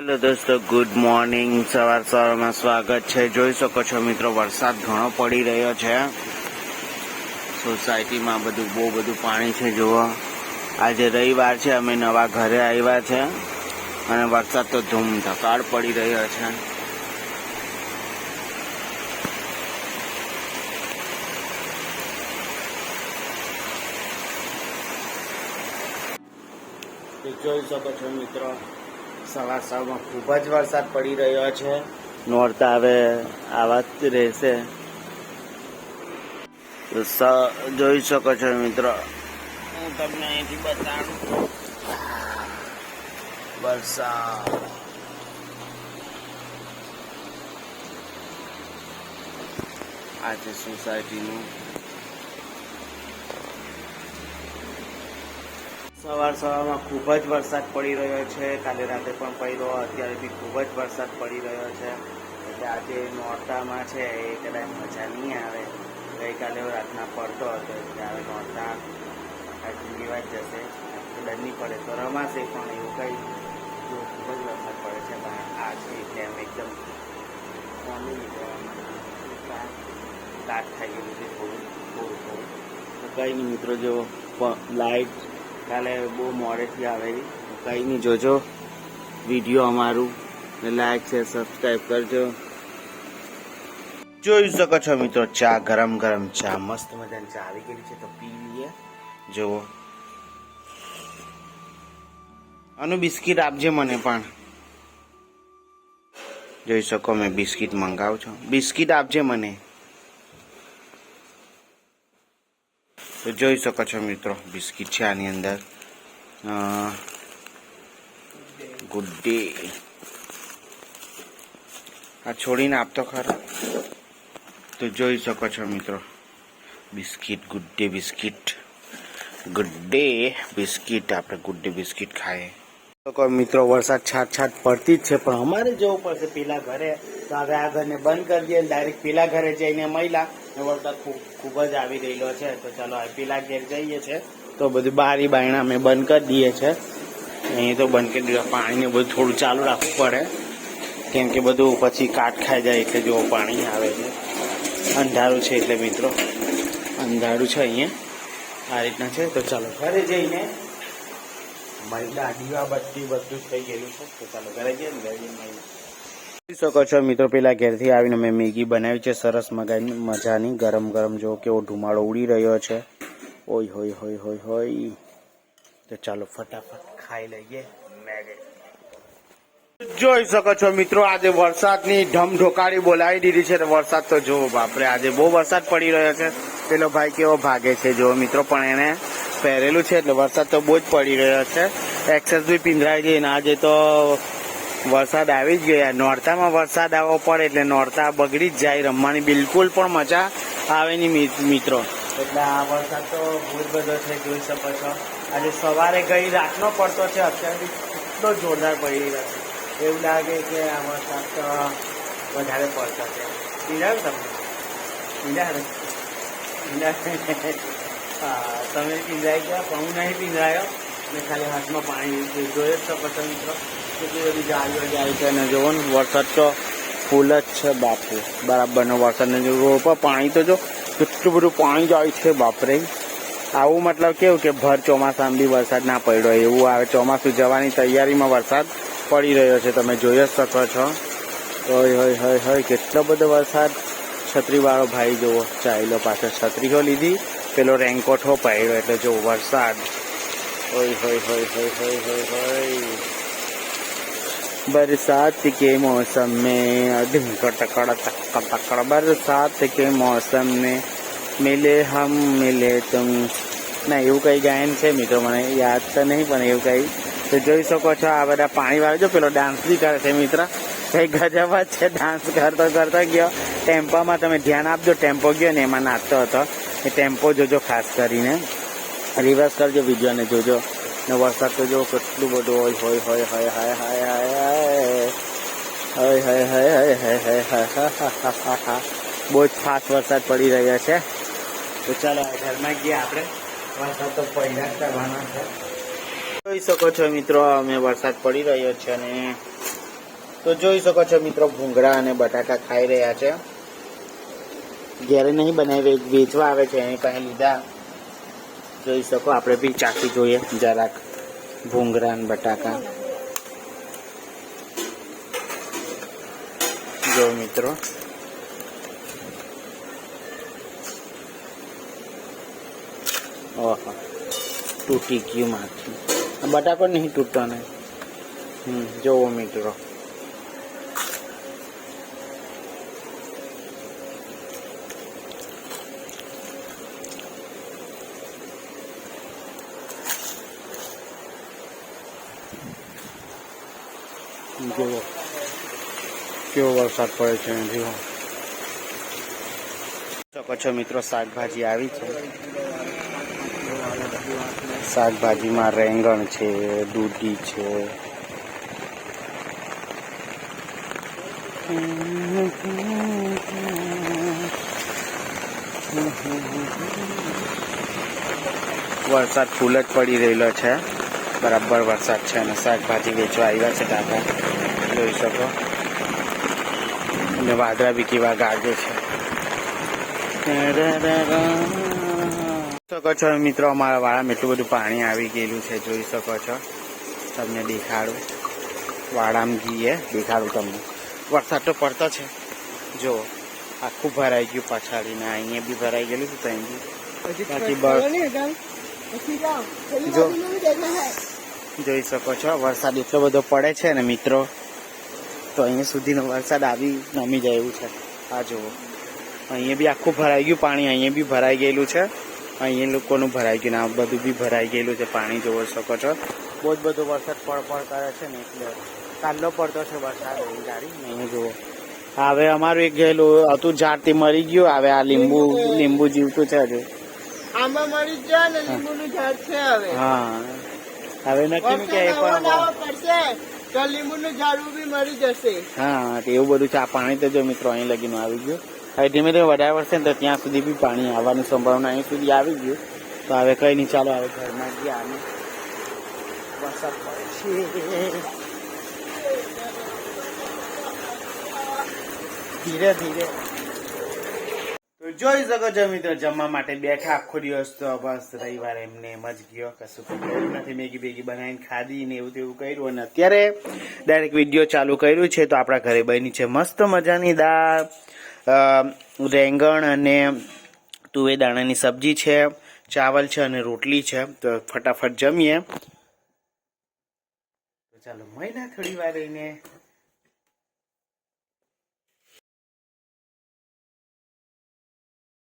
Hello દોસ્તો, good morning. સવારમાં સ્વાગત છે. જોઈ શકો છો મિત્રો, વરસાદ ઘણો પડી રહ્યો છે. સોસાયટીમાં બહુ બધું પાણી છે. જુઓ, આજે રવિવાર છે, અમે નવા ઘરે આવ્યા છે અને વરસાદ તો ધૂમધકાળ પડી રહ્યો છે. જોઈ શકો છો મિત્રો, સવારમાં ખૂબ જ વરસાદ પડી રહ્યો છે. નોરતા હવે આવા જ રહેશે. જોઈ શકો છો મિત્રો, હું તમને અહીંથી બતાડું વરસાદ. આ છે સોસાયટીનું. સવારમાં ખૂબ જ વરસાદ પડી રહ્યો છે. કાલે રાતે પણ પડ્યો, અત્યારે બી ખૂબ જ વરસાદ પડી રહ્યો છે. એટલે આજે નોરતામાં છે એ કદાચ મજા નહીં આવે. ગઈકાલે રાતના પડતો હતો એટલે હવે નોરતા લેવા જ જશે. ડર નહીં પડે તો રમાશે, પણ એવું કંઈ જો ખૂબ જ વરસાદ પડે છે આ છે એટલે એમ એકદમ ફોનની નીકળવામાં દાટ થઈ ગયેલું છે થોડું. તો કંઈ નહીં મિત્રો, જો લાઇટ કાલે બહુ મોડેથી આવેલી. કંઈ નહીં, જોજો વિડીયો અમારું ને લાઈક છે, સબસ્ક્રાઈબ કરજો. જોઈ શકો છો મિત્રો, ચા ગરમ ચા, મસ્ત મજાની ચા આવી ગયેલી છે, તો પી લઈએ. જુઓ, આનું બિસ્કિટ આપજે મને પણ. જોઈ શકો, મેં બિસ્કિટ મંગાવું છું. બિસ્કિટ આપજે મને. તો જોઈ શકો છો મિત્રો, બિસ્કિટ છે આની અંદર. Good day. આ છોડીને આપતો ખરા. તો જોઈ શકો છો મિત્રો, biscuit, good day biscuit. Good day biscuit. આપણે ગુડ ડે બિસ્કિટ ખાઈએ. મિત્રો, વરસાદ છાટ પડતી જ છે, પણ અમારે જવું પડશે પેલા ઘરે. તો હવે આ ઘરને બંધ કરી દઈએ, ડાયરેક્ટ પેલા ઘરે જઈને મહિલા. વરસાદ ખૂબ જ આવી રહેલો છે. તો ચાલો પેલા ઘેર જઈએ છે. તો બધું બારી બાયણા અમે બંધ કરી દઈએ છે. અહીં તો બંધ કરી દીધું. પાણીને બધું થોડું ચાલુ રાખવું પડે, કેમ કે બધું પછી કાટ ખાઈ જાય. એટલે જો પાણી આવે છે. અંધારું છે એટલે મિત્રો, અંધારું છે અહીંયા આ રીતના છે. તો ચાલો ઘરે જઈને મહિલા દીવા બત્તી બધું થઈ ગયેલું છે. તો ચાલો ઘરે જઈએ ને ઘરે જઈને જોઈ શકો છો મિત્રો, પેલા ઘેરથી આવીને મેં મેગી બનાવી છે સરસ મજાની ગરમ. જો કેવો ધુમાડો ઉડી રહ્યો છે. ઓય હોય. તો ચાલો ફટાફટ ખાઈ લઈએ મેગી. જોઈ શકો છો મિત્રો, આજે વરસાદની ધમધોકારી બોલાવી દીધી છે. વરસાદ તો જો બાપરે, આજે બહુ વરસાદ પડી રહ્યો છે. પેલો ભાઈ કેવો ભાગે છે જો મિત્રો, પણ એને પહેરેલું છે એટલે વરસાદ તો બહુ જ પડી રહ્યો છે. એક્સેસ બી પીંધરાઈ ગઈ ને આજે તો વરસાદ આવી જ ગયા. નોરતામાં વરસાદ આવવો પડે એટલે નોરતા બગડી જ જાય. રમવાની બિલકુલ પણ મજા આવે નહીં મિત્રો. એટલે આ વરસાદ તો બહુ જ બધો છે. જોઈ શકો છો, આજે સવારે ગઈ રાતનો પડતો છે, અત્યારે કેટલો જોરદાર પડી રહ્યો છે. એવું લાગે કે આ વરસાદ તો વધારે પડતો છે. પીંધાયું તમને? હા, તમે પીંધાઈ ગયા, પણ હું નહીં પીંધાયો. મેં ખાલી હાથમાં પાણી જોઈ શકો છો મિત્રો. કેટલી બધી ગાડીઓ જાય છે અને જોવો ને, વરસાદ તો ફૂલ જ છે બાપુ. બરાબરનો વરસાદ ને રોડ પર પાણી તો જો કેટલું બધું પાણી જાય છે બાપરે. આવું મતલબ કેવું કે ભર ચોમાસામાં બી વરસાદ ના પડ્યો એવું આવે. ચોમાસું જવાની તૈયારીમાં વરસાદ પડી રહ્યો છે, તમે જોઈ જ શકો છો. હોય કેટલો બધો વરસાદ. છત્રીવાળો ભાઈ જુઓ ચાલ્યો પાછળ, છત્રીઓ લીધી, પેલો રેનકોટ પહેર્યો. એટલે જો વરસાદ હોય. बरसात के मौसम में बरसात के मौसम में मिले तुम. ના એવું કંઈ ગાયન છે મિત્રો, મને યાદ તો નહીં, પણ એવું કંઈ. તો જોઈ શકો છો, આ બધા પાણીવાળા જો પેલો ડાન્સ બી કરે છે મિત્ર. કંઈ ગજબ જ છે. ડાન્સ કરતો ગયો. ટેમ્પોમાં તમે ધ્યાન આપજો, ટેમ્પો ગયો ને એમાં નાચતો હતો. એ ટેમ્પો જોજો, ખાસ કરીને રિવર્સ કરજો વિડીયોને જોજો. ને વરસાદ તો જો કેટલું બધું હોય. બહુ જ ફાસ્ટ વરસાદ પડી રહ્યો છે. તો ચાલો ઘરમાં ગયા આપણે. વરસાદ તો પડ્યા જ કરવાના છે. જોઈ શકો છો મિત્રો, અમે વરસાદ પડી રહ્યો છે અને તો જોઈ શકો છો મિત્રો, ભૂંગળા અને બટાકા ખાઈ રહ્યા છે. ઘેરે નહીં બનાવી, વેચવા આવે છે એની પાસે લીધા. જોઈ શકો, આપણે બી ચાખી જોઈએ જરાક ભૂંગળા અને બટાકા. જો મિત્રો, ઓહો, તૂટી ગયું માથું. બટાકો નહીં તૂટતો ને. જોવો મિત્રો, જુઓ કેવો વરસાદ પડે છે. જુઓ શકો છો મિત્રો, શાકભાજી આવી છે. શાકભાજીમાં રેંગણ છે, દૂધી છે, વરસાદ ફૂલ જ પડી રહેલો છે. બરાબર વરસાદ છે અને શાકભાજી વેચવા આવ્યા છે કાકા. જોઈ શકો, અને વાદળા બી કેવા ગાજે છે. શકો છો મિત્રો, અમારા વાડામાં એટલું બધું પાણી આવી ગયેલું છે. જોઈ શકો છો, તમને દેખાડું. વાડામાં જઈએ દેખાડું તમને. વરસાદ તો પડતો છે. જો આખું ભરાઈ ગયું પછાડીને. અહીંયા બી ભરાઈ ગયેલું છે. બાકી જો જોઈ શકો છો, વરસાદ એટલો બધો પડે છે ને મિત્રો, તો અહીંયા સુધીનો વરસાદ આવી નમી જાય એવું છે. આ જુઓ, અહીંયા બી આખું ભરાઈ ગયું પાણી. અહીંયા બી ભરાઈ ગયેલું છે. અહીંયા લોકોનું ભરાઈ ગયું ને આ બધું બી ભરાઈ ગયેલું છે પાણી. જોઈ શકો છો, બહુ જ બધો વરસાદ પડ કરે છે ને, એટલે કાલો પડતો છે વરસાદ. એવી ગાડી અહીંયા જુઓ, હવે અમારું એક ગયેલું હતું ઝાડ તે મરી ગયું. હવે આ લીંબુ જીવતું છે હજુ. આમાં મરી જાય ને, લીંબુનું ઝાડ છે હવે. હા, હવે નક્કી કે પડશે તો લીંબુનું ઝાડવું બી મરી જશે. હા, એવું બધું છે. આ પાણી તો જો મિત્રો અહીં લગીનું આવી ગયું. હવે ધીમે ધીમે વધારે વરસે ને તો ત્યાં સુધી બી પાણી આવવાની સંભાવના અહીં સુધી આવી ગયું. તો હવે કઈ નહીં, ચાલો હવે ઘરમાં ગયા. અને વરસાદ પડે છે ધીરે ધીરે. તો જોઈ શકો છો મિત્રો, જમવા માટે બેઠા. આખો દિવસ તો બસ રવિવાર એમને એમ જ ગયો, કશું કર્યું નથી. મેગી બનાવીને ખાધી ને એવું તેવું કર્યું. અને અત્યારે ડાયરેક્ટ વિડીયો ચાલુ કર્યું છે. તો આપણા ઘરે બની છે મસ્ત મજાની દાળ, રેંગણ અને તુવેર દાણાની સબ્જી છે, ચાવલ છે અને રોટલી છે. તો ફટાફટ જમીએ. તો ચાલો મળીએ થોડી વાર રહીને.